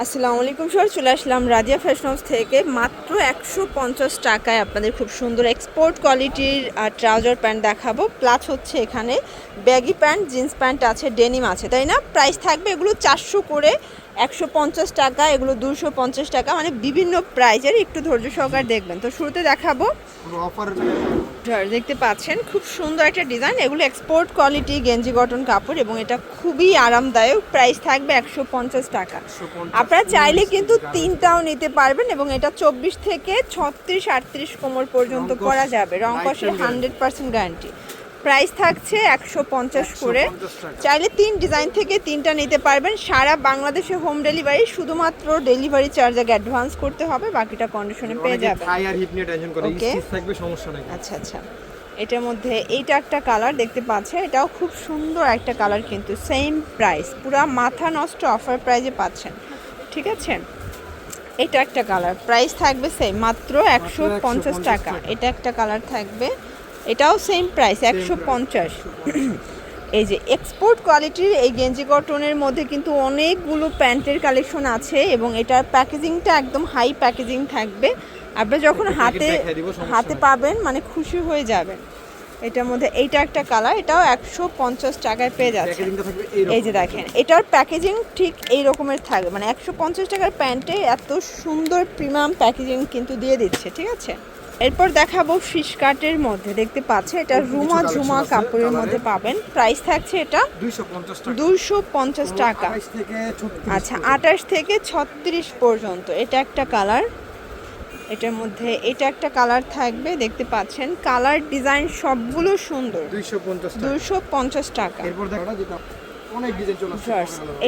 আসসালামু আলাইকুম স্যার, চলে আসলাম রাজিয়া ফ্যাশন হাউস থেকে মাত্র 150 টাকায় আপনাদের খুব সুন্দর এক্সপোর্ট কোয়ালিটির ট্রাউজার প্যান্ট দেখাবো। প্লাস হচ্ছে এখানে ব্যাগি প্যান্ট, জিন্স প্যান্ট আছে, ডেনিম আছে, তাই না? প্রাইস থাকবে এগুলো 400 করে, 150 টাকা, এগুলো 250 টাকা, মানে বিভিন্ন প্রাইজের। একটু ধৈর্য সহকারে দেখবেন। তো শুরুতে দেখাবো, দেখতে পাচ্ছেন খুব সুন্দর একটা ডিজাইন। এগুলো এক্সপোর্ট কোয়ালিটি গেঞ্জি কটন কাপড় এবং এটা খুবই আরামদায়ক। প্রাইস থাকবে 150 টাকা। আপনারা চাইলে কিন্তু তিনটাও নিতে পারবেন এবং এটা 24 থেকে 36 38 কোমর পর্যন্ত করা যাবে। রং কষের 100% গ্যারান্টি। প্রাইস থাকছে 150 করে। চাইলে 3 ডিজাইন থেকে 3টা নিতে পারবেন। সারা বাংলাদেশে হোম ডেলিভারি, শুধুমাত্র ডেলিভারি চার্জ আগে অ্যাডভান্স করতে হবে, বাকিটা কন্ডিশনে পেয়ে যাবেন। আচ্ছা আচ্ছা, এটার মধ্যে এইটা একটা কালার দেখতে পাচ্ছেন, এটাও খুব সুন্দর একটা কালার, কিন্তু সেম প্রাইস, পুরা মাথা নষ্ট অফার প্রাইজে পাচ্ছেন। ঠিক আছে, এটা একটা কালার, প্রাইস থাকবে সেম, মাত্র 150 টাকা। এটা একটা কালার থাকবে, এটাও সেম প্রাইস 150। এই যে এক্সপোর্ট কোয়ালিটির এই গেঞ্জি কটনের মধ্যে কিন্তু অনেকগুলো প্যান্টের কালেকশন আছে এবং এটার প্যাকেজিংটা একদম হাই প্যাকেজিং থাকবে। আপনারা যখন হাতে পাবেন মানে খুশি হয়ে যাবেন। এটার মধ্যে এইটা একটা কালার, এটাও 150 টাকায় পেয়ে যাচ্ছে। এই যে দেখেন, এটার প্যাকেজিং ঠিক এই রকমের থাকবে, মানে 150 টাকার প্যান্টে এত সুন্দর প্রিমিয়াম প্যাকেজিং কিন্তু দিয়ে দিচ্ছে। ঠিক আছে, এরপর দেখাবো ফিশ কাটের মধ্যে, দেখতে পাচ্ছে এটা রুমা ঝুমা কাপড়ের মধ্যে পাবেন। প্রাইস থাকছে এটা 250 টাকা। আচ্ছা, 28 থেকে 36 পর্যন্ত। এটা একটা কালার, এটার মধ্যে এটা একটা কালার থাকবে, দেখতে পাচ্ছেন কালার ডিজাইন সবগুলো সুন্দর। 250 টাকা।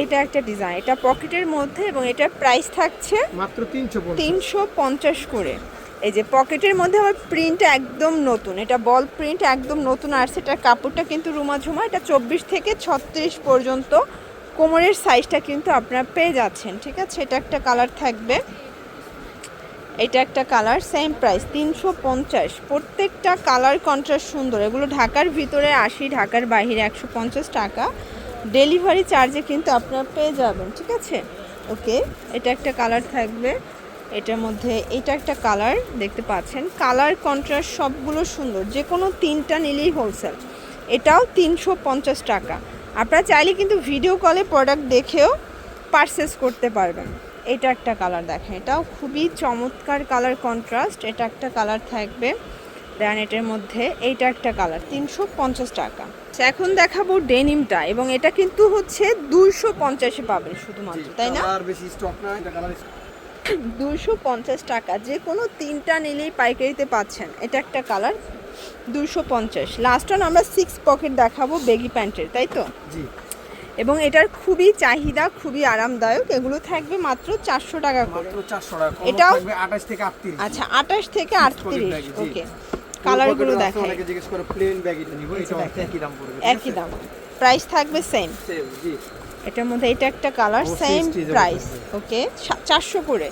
এটা একটা ডিজাইন, এটা পকেটের মধ্যে এবং এটার প্রাইস থাকছে মাত্র 350 করে। এই যে পকেটের মধ্যে আমার প্রিন্ট একদম নতুন, এটা বল প্রিন্ট একদম নতুন আসছে। এটার কাপড়টা কিন্তু রুমা ঝুমা, এটা 24 থেকে 36 পর্যন্ত কোমরের সাইজটা কিন্তু আপনারা পেয়ে যাচ্ছেন। ঠিক আছে, এটা একটা কালার থাকবে, এটা একটা কালার, সেম প্রাইস 350। প্রত্যেকটা কালার কন্ট্রাস্ট সুন্দর। এগুলো ঢাকার ভিতরে 80, ঢাকার বাইরে 150 টাকা। ডেলিভারি চার্জে কিন্তু আপনারা পেয়ে যাবেন। ঠিক আছে, ওকে, এটা একটা কালার থাকবে, এটার মধ্যে এটা একটা কালার, দেখতে পাচ্ছেন কালার কন্ট্রাস্ট সবগুলো সুন্দর। যে কোনো 3টা নিলেই হোলসেল। এটাও 350 টাকা। আপনারা চাইলে কিন্তু ভিডিও কলে প্রোডাক্ট দেখেও পারচেস করতে পারবেন। এটা একটা কালার দেখেন, এটাও খুবই চমৎকার কালার কন্ট্রাস্ট। এটা একটা কালার থাকবে, দেন এটার মধ্যে এইটা একটা কালার, 350 টাকা। এখন দেখাবো ডেনিমটা, এবং এটা কিন্তু হচ্ছে 250-এ পাবেন শুধুমাত্র, তাই না? 250 টাকা, যে কোনো 3টা নিলেই পাইকারিতে পাচ্ছেন। এটা একটা কালার, 250। লাস্ট অন আমরা 6 পকেট দেখাবো বেগি প্যান্টের, তাই তো? জি। এবং এটার খুবই চাহিদা, খুবই আরামদায়ক। এগুলো থাকবে মাত্র 400 টাকা করে। এটাও 28 থেকে 38। আচ্ছা, 28 থেকে 38। ওকে, কালারগুলো দেখাই। অনেকে জিজ্ঞেস করে প্লেন ব্যাগিটা নিব, এটা একই দাম পড়বে। একই দাম, প্রাইস থাকবে সেম। জি। এটার মধ্যে এটা একটা কালার, সেম প্রাইস। ওকে, 400 করে,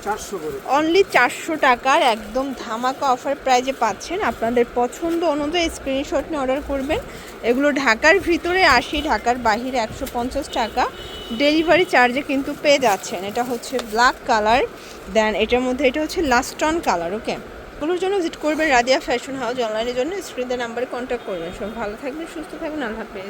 অনলি 400 টাকার একদম ধামাকা অফার প্রাইজে পাচ্ছেন। আপনাদের পছন্দ অনুযায়ী স্ক্রিনশট নিয়ে অর্ডার করবেন। এগুলো ঢাকার ভিতরে 80, ঢাকার বাহিরে 150 টাকা। ডেলিভারি চার্জে কিন্তু পেয়ে যাচ্ছেন। এটা হচ্ছে ব্ল্যাক কালার, দেন এটার মধ্যে এটা হচ্ছে লাস্টন কালার। ওকে, এগুলোর জন্য ভিজিট করবেন রাদিয়া ফ্যাশন হাউস। অনলাইনের জন্য স্ক্রিনের নাম্বারে কন্ট্যাক্ট করবেন। সব ভালো থাকবেন, সুস্থ থাকবেন, আল্লাহ হাফেজ।